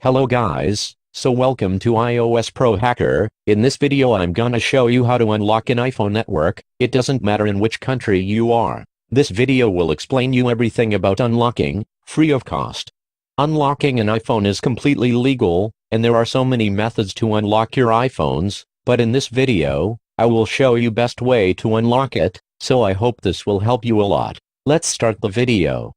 Hello guys, so welcome to iOS Pro Hacker. In this video I'm gonna show you how to unlock an iPhone network. It doesn't matter in which country you are. This video will explain you everything about unlocking, free of cost. Unlocking an iPhone is completely legal, and there are so many methods to unlock your iPhones, but in this video, I will show you best way to unlock it, so I hope this will help you a lot. Let's start the video.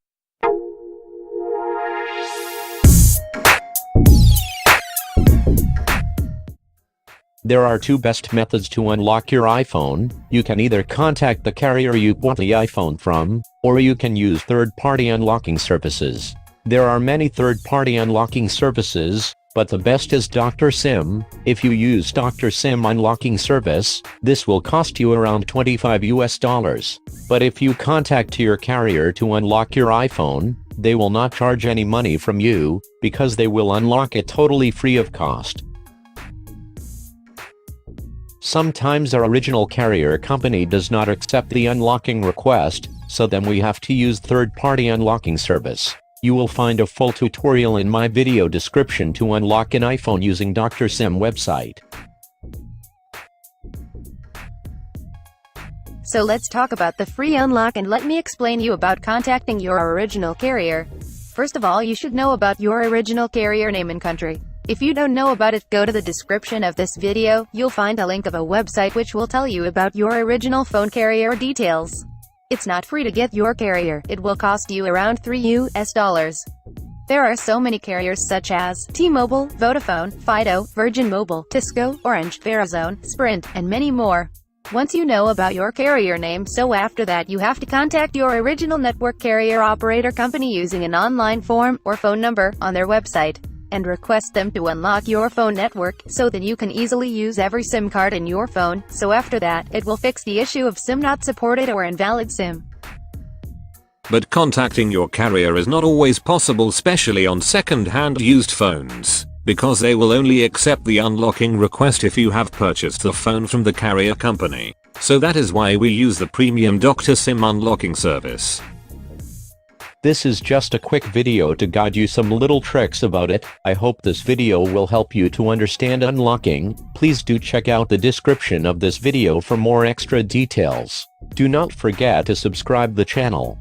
There are two best methods to unlock your iPhone. You can either contact the carrier you bought the iPhone from, or you can use third-party unlocking services. There are many third-party unlocking services, but the best is Dr. Sim. If you use Dr. Sim unlocking service, this will cost you around $25. But if you contact your carrier to unlock your iPhone, they will not charge any money from you, because they will unlock it totally free of cost. Sometimes our original carrier company does not accept the unlocking request, so then we have to use third-party unlocking service. You will find a full tutorial in my video description to unlock an iPhone using Dr. Sim website. So let's talk about the free unlock and let me explain you about contacting your original carrier. First of all, you should know about your original carrier name and country. If you don't know about it, go to the description of this video. You'll find a link of a website which will tell you about your original phone carrier details. It's not free to get your carrier. It will cost you around $3. There are so many carriers such as T-Mobile, Vodafone, Fido, Virgin Mobile, Tisco, Orange, Verizon, Sprint, and many more. Once you know about your carrier name, so after that you have to contact your original network carrier operator company using an online form or phone number on their website, and request them to unlock your phone network, so that you can easily use every SIM card in your phone. So after that, it will fix the issue of SIM not supported or invalid SIM. But contacting your carrier is not always possible, especially on second-hand used phones, because they will only accept the unlocking request if you have purchased the phone from the carrier company. So that is why we use the premium Dr. Sim unlocking service. This is just a quick video to guide you some little tricks about it. I hope this video will help you to understand unlocking. Please do check out the description of this video for more extra details. Do not forget to subscribe the channel.